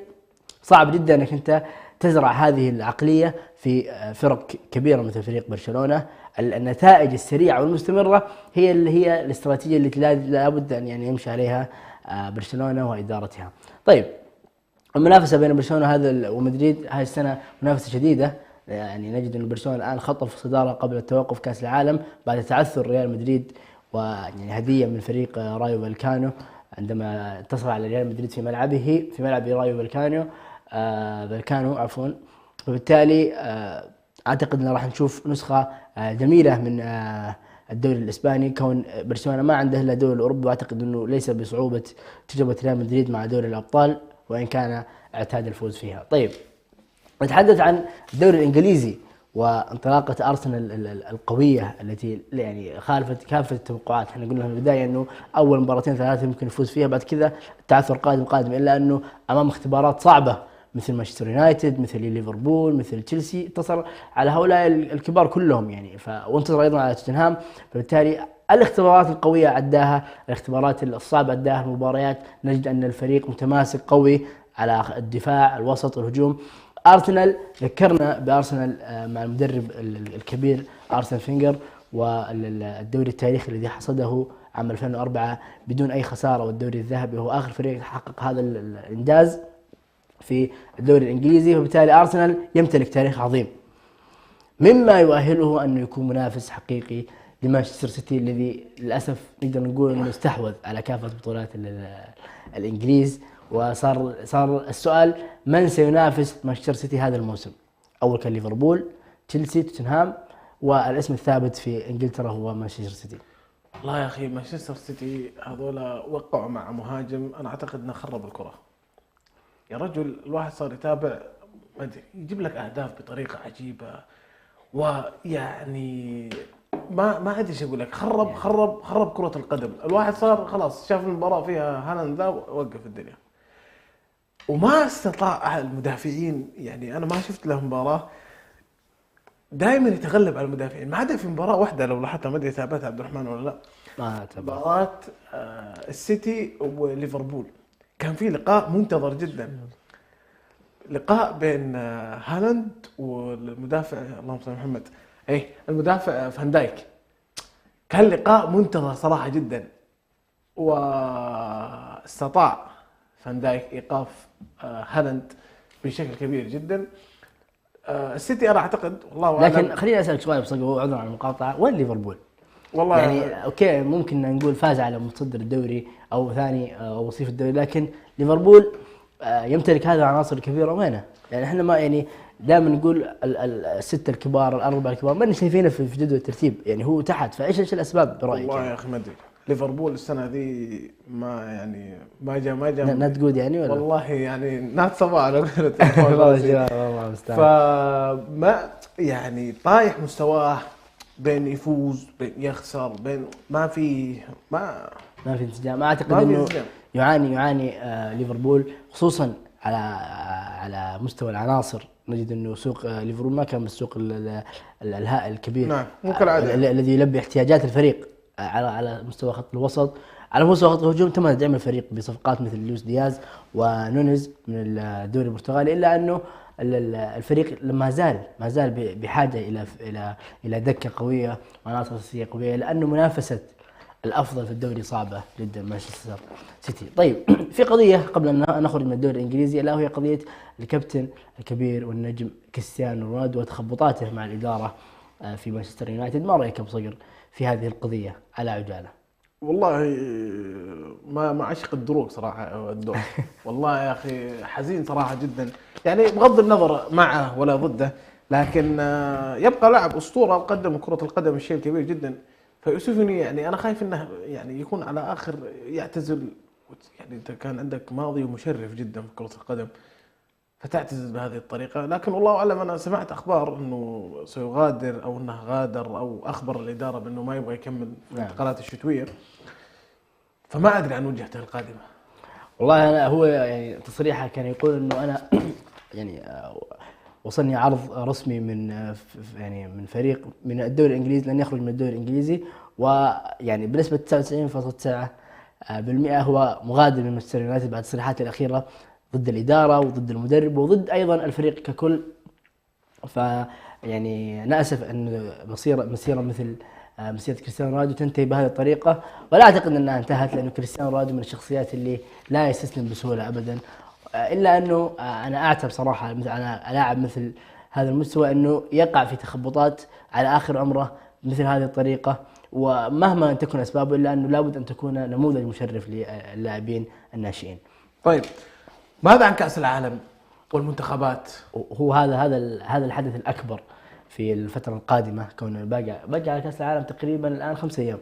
صعب جدا أنك أنت تزرع هذه العقلية في فرق كبيرة مثل فريق برشلونة. النتائج السريعة والمستمرة هي الاستراتيجية التي لابد أن يعني يمشي عليها برشلونة وإدارتها. طيب، المنافسة بين برشلونة هذا ومدريد هذه السنة منافسة شديدة. يعني نجد أن برشلونة الآن خطف صدارة قبل التوقف كأس العالم بعد تعثر ريال مدريد، ويعني هدية من فريق رايو فالكانو عندما اتصل على ريال مدريد في ملعب رايو فالكانو عفوا. وبالتالي أعتقد أن راح نشوف نسخة جميلة من الدوري الإسباني، كون برشلونة ما عنده إلا دوري الأوروبي، وأعتقد أنه ليس بصعوبة تجربة ريال مدريد مع دوري الأبطال وإن كان اعتاد الفوز فيها. طيب، نتحدث عن الدوري الإنجليزي وانطلاقة أرسنال القوية التي يعني خالفت كافة التوقعات. احنا قلنا في البداية أنه أول 2-3 ممكن يفوز فيها، بعد كذا التعثر قادم، إلا أنه أمام اختبارات صعبة مثل مانشستر يونايتد، مثل ليفربول، مثل تشيلسي، انتصر على هؤلاء الكبار كلهم يعني، وانتصر أيضا على توتنهام. فبالتالي الاختبارات القوية عداها، الاختبارات الصعبة عداها، المباريات نجد أن الفريق متماسك قوي على الدفاع، الوسط، الهجوم. أرسنال ذكرنا بأرسنال مع المدرب الكبير أرسن فينجر، والدوري التاريخي الذي حصده عام 2004 بدون أي خسارة، والدوري الذهبي هو آخر فريق حقق هذا الإنجاز في الدوري الإنجليزي. وبالتالي أرسنال يمتلك تاريخ عظيم مما يؤهله أنه يكون منافس حقيقي لمانشستر سيتي الذي للأسف نقدر نقول أنه استحوذ على كافة بطولات الإنجليز. وصار السؤال من سينافس مانشستر سيتي هذا الموسم؟ أول كان ليفربول، تشيلسي، توتنهام، والاسم الثابت في إنجلترا هو مانشستر سيتي. والله يا أخي مانشستر سيتي هذولا وقعوا مع مهاجم أنا أعتقد أنه خرب الكرة يا رجل. الواحد صار يتابع ما أدري يجيب لك أهداف بطريقة عجيبة، ويعني ما أدري إيش أقول لك، خرب كرة القدم. الواحد صار خلاص شاف المباراة فيها هالاند ذا وقف الدنيا، وما استطاع المدافعين، يعني أنا ما شفت له مباراة دائما يتغلب على المدافعين، ما عدا في مباراه واحده لو لاحظت، ما ادري تابعتها عبد الرحمن ولا لا، ما تبع مباراه السيتي وليفربول. كان في لقاء منتظر جدا، لقاء بين هالاند والمدافع، اللهم صل على محمد، المدافع فان دايك. كان لقاء منتظر صراحه جدا، واستطاع فان دايك ايقاف هالاند بشكل كبير جدا. السيتي انا اعتقد والله أعلم. لكن خليني اسالك سؤال بس عذرا عن المقاطعه، وين ليفربول؟ والله يعني اوكي ممكن نقول فاز على متصدر الدوري او ثاني او وصيف الدوري، لكن ليفربول يمتلك هذه العناصر الكبيره وينه؟ يعني احنا ما يعني دائما نقول السته الكبار الاربعه الكبار ما شايفينه في جدول الترتيب، يعني هو تحت، فايش الاسباب برايك؟ والله يعني؟ يا اخي ما ادري، ليفربول السنه ذي ما جاء نات جود يعني ولا؟ والله يعني نات صباح على قولة والله المستعان. فما يعني طايح مستواه، بين يفوز بين يخسر، بين ما في انسجام. اعتقد انه يعاني ليفربول خصوصا على مستوى العناصر. نجد انه سوق ليفربول ما كان بالسوق الهائل الكبير، نعم مو كالعاده، الذي يلبي احتياجات الفريق على مستوى خط الوسط. على مستوى خط الهجوم تم دعم الفريق بصفقات مثل لويس دياز ونونيز من الدوري البرتغالي، الا انه الفريق ما زال بحاجه الى دكه قويه وعناصر اساسيه قويه، لانه منافسه الافضل في الدوري صعبه جدا مانشستر سيتي. طيب في قضيه قبل ان نخرج من الدوري الانجليزي، الا وهي قضيه الكابتن الكبير والنجم كريستيانو رونالدو وتخبطاته مع الاداره في مانشستر يونايتد. ما رايك ابو صقر في هذه القضيه على عجاله؟ والله ما عشق الدروغ صراحه الدور. والله يا اخي حزين صراحه جدا، يعني بغض النظر معه ولا ضده، لكن يبقى لاعب اسطوره قدم كره القدم الشيء الكبير جدا. فيوسفني يعني انا خايف انه يعني يكون على اخر يعتزل. يعني انت كان عندك ماضي مشرف جدا في كره القدم، فتعتزل بهذه الطريقه. لكن والله اعلم، انا سمعت اخبار انه سيغادر او انه غادر او اخبر الاداره بانه ما يبغى يكمل في الانتقالات الشتويه. فما ادري عن وجهته القادمه. والله انا هو يعني تصريحه كان يقول انه انا يعني وصلني عرض رسمي من فريق من الدوري الانجليزي لن يخرج من الدوري الانجليزي، ويعني بنسبه 99.9% هو مغادر من مانشستر يونايتد بعد التصريحات الاخيره ضد الاداره وضد المدرب وضد ايضا الفريق ككل. فيعني ناسف ان مسيره مثل مسيره كريستيانو رونالدو تنتهي بهذه الطريقه، ولا اعتقد انها انتهت، لانه كريستيانو رونالدو من الشخصيات اللي لا يستسلم بسهوله ابدا. الا انه انا اعتب صراحه على لاعب مثل هذا المستوى انه يقع في تخبطات على اخر عمره مثل هذه الطريقه، ومهما تكون اسبابه الا انه لابد ان تكون نموذج مشرف للاعبين الناشئين. طيب ماذا عن كأس العالم والمنتخبات؟ هو هذا الحدث الأكبر في الفترة القادمة، كون باقي على كأس العالم تقريبا الآن 5 أيام.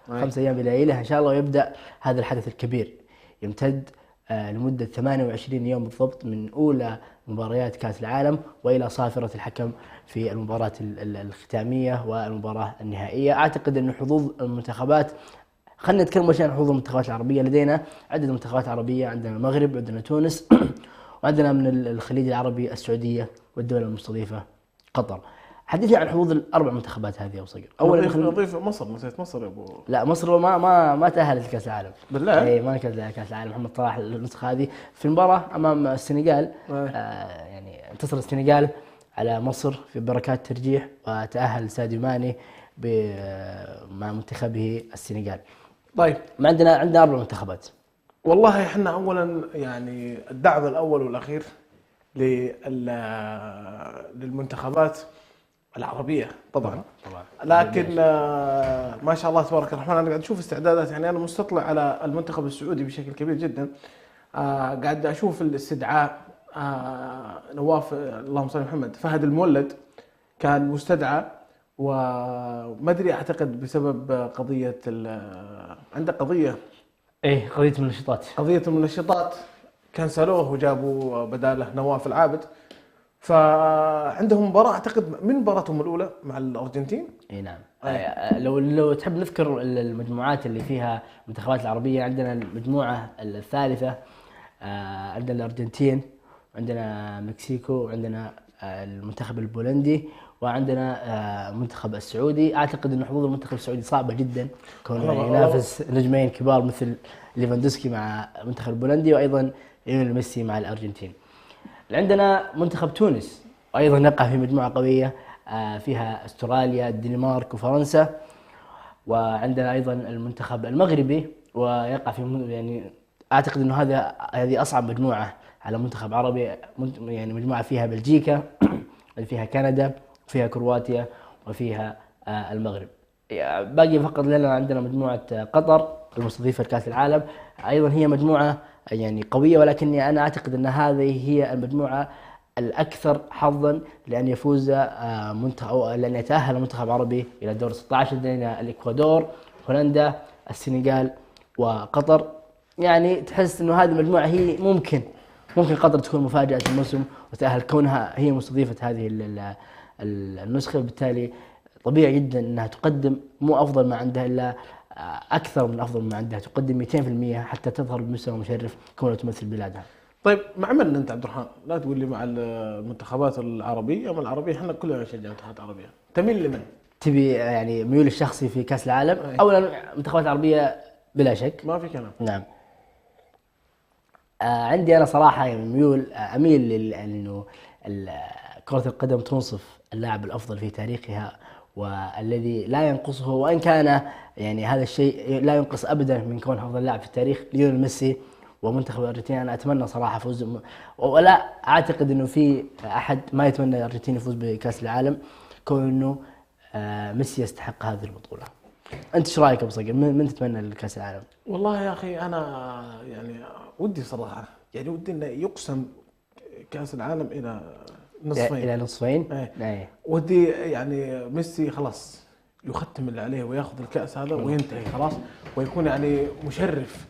5 أيام إلى إن شاء الله يبدأ هذا الحدث الكبير، يمتد لمدة 28 يوم بالضبط من أولى مباريات كأس العالم وإلى صافرة الحكم في المباراة الختامية والمباراة النهائية. أعتقد أن حظوظ المنتخبات، خلينا نتكلم عن حظوظ المنتخبات العربية. لدينا عدة منتخبات عربية، عندنا المغرب وعندنا تونس وعندنا من الخليج العربي السعودية والدولة المستضيفة قطر. حدثني عن حظوظ الأربع منتخبات هذه يا أبو صقر. أولا نضيف مصر، نسيت مصر يا أبو. لا مصر ما تأهلت لكأس العالم. بالله؟ إيه ما كانت لكأس العالم. محمد صلاح النسخة هذه في المباراة أمام السنغال يعني انتصر السنغال على مصر في بركات ترجيح، وتأهل ساديو ماني مع منتخبه السنغال. طيب عندنا 4 منتخبات. والله احنا اولا يعني الدعم الاول والاخير للمنتخبات العربيه طبعا. لكن ما شاء الله تبارك الرحمن انا قاعد اشوف استعدادات، يعني انا مستطلع على المنتخب السعودي بشكل كبير جدا. قاعد اشوف الاستدعاء. نواف اللهم صل على محمد، فهد المولد كان مستدعى، وما ادري اعتقد بسبب قضيه عنده قضيه قضيه المنشطات كنسلوه وجابوا بداله نواف العابد. فعندهم مباراه اعتقد من مباراتهم الاولى مع الارجنتين. اي نعم. لو تحب نذكر المجموعات اللي فيها المنتخبات العربيه، عندنا المجموعه الثالثه عندنا الارجنتين وعندنا مكسيكو وعندنا المنتخب البولندي وعندنا منتخب السعودي. اعتقد ان حظوظ المنتخب السعودي صعبه جدا، كونه يعني ينافس نجمين كبار مثل ليفاندوسكي مع المنتخب البولندي، وايضا ليونيل ميسي مع الارجنتين. عندنا منتخب تونس وايضا يقع في مجموعه قويه فيها استراليا، الدنمارك وفرنسا. وعندنا ايضا المنتخب المغربي ويقع في يعني اعتقد انه هذه اصعب مجموعه على منتخب عربي، يعني مجموعه فيها بلجيكا فيها كندا وفيها كرواتيا وفيها المغرب. باقي فقط لنا عندنا مجموعه قطر المستضيفه لكاس العالم، ايضا هي مجموعه يعني قويه، ولكني انا اعتقد ان هذه هي المجموعه الاكثر حظا لان يفوز منتخب او لان يتاهل المنتخب العربي الى دور 16. لدينا الاكوادور، هولندا، السنغال وقطر. يعني تحس انه هذه المجموعه هي ممكن قطر تكون مفاجاه الموسم وتاهل كونها هي مستضيفه هذه النسخه، وبالتالي طبيعي جدا انها تقدم مو افضل ما عندها الا اكثر من افضل ما عندها، تقدم 200% حتى تظهر بمستوى مشرف كونها تمثل بلادها. طيب مع من انت عبد الرحمن؟ لا تقول لي مع المنتخبات العربيه، اما العربيه احنا كلنا نشجع منتخبات عربيه، تميل لمن؟ تبي يعني ميول الشخصي في كاس العالم؟ اولا المنتخبات العربيه بلا شك، ما في كلام. نعم. عندي انا صراحه يعني اميل لانه كره القدم تنصف اللاعب الافضل في تاريخها والذي لا ينقصه، وان كان يعني هذا الشيء لا ينقص ابدا من كون افضل لاعب في التاريخ ليونيل ميسي ومنتخب الارجنتين. انا اتمنى صراحه فوز، ولا اعتقد انه في احد ما يتمنى الارجنتين يفوز بكاس العالم، كون انه ميسي يستحق هذه البطوله. انت ايش رايك ابو صقر؟ من تتمنى لكاس العالم؟ والله يا اخي انا يعني ودي صراحه، يعني ودي انه يقسم كاس العالم الى نصفين. الى نصفين؟ ايه. ودي يعني ميسي خلاص يختم اللي عليه وياخذ الكاس هذا وينتهي خلاص، ويكون يعني مشرف،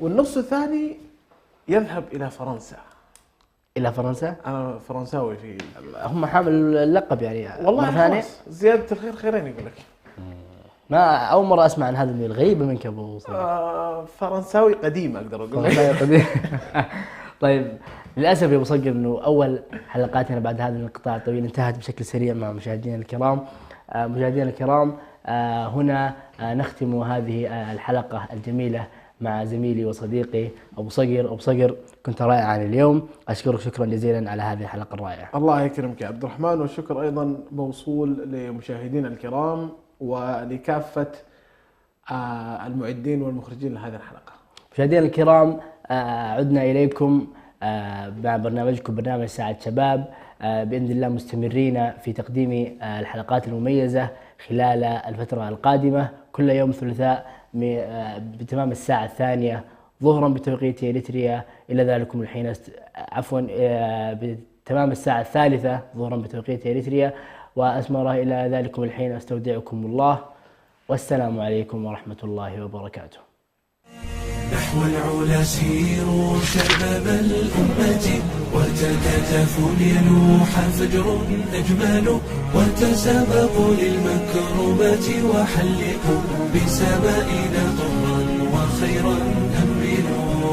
والنص الثاني يذهب الى فرنسا. الى فرنسا؟ انا فرنساوي في هم حامل اللقب يعني والله ثانيه. زياده الخير خيرين يقول لك. ما اول مره اسمع عن هذا من الغريبه منك ابو صقر. فرنساوي قديم اقدر اقول لك. فرنساوي قديم. طيب للاسف يا ابو صقر انه اول حلقاتنا بعد هذا الانقطاع الطويل انتهت بشكل سريع مع مشاهدينا الكرام. مشاهدينا الكرام، هنا نختم هذه الحلقه الجميله مع زميلي وصديقي ابو صقر. ابو صقر كنت رائعا اليوم، اشكرك شكرا جزيلا على هذه الحلقه الرائعه. الله يكرمك يا عبد الرحمن، والشكر ايضا موصول لمشاهدينا الكرام ولكافه المعدين والمخرجين لهذه الحلقه. مشاهدينا الكرام، عدنا اليكم مع برنامجكم برنامج ساعة شباب، بإذن الله مستمرين في تقديم الحلقات المميزة خلال الفترة القادمة كل يوم ثلاثاء بتمام الساعة 2 ظهرا بتوقيت إريتريا إلى ذلكم الحين بتمام الساعة 3 ظهرا بتوقيت إريتريا وأسمرة. إلى ذلكم الحين أستودعكم الله، والسلام عليكم ورحمة الله وبركاته. نحو العلا سيروا شباب الأمة، وتكاتفوا ليلوح فجر أجمل، وتسابقوا للمكرمات وحلقوا بسمائنا طرا وخيرا أمنوا.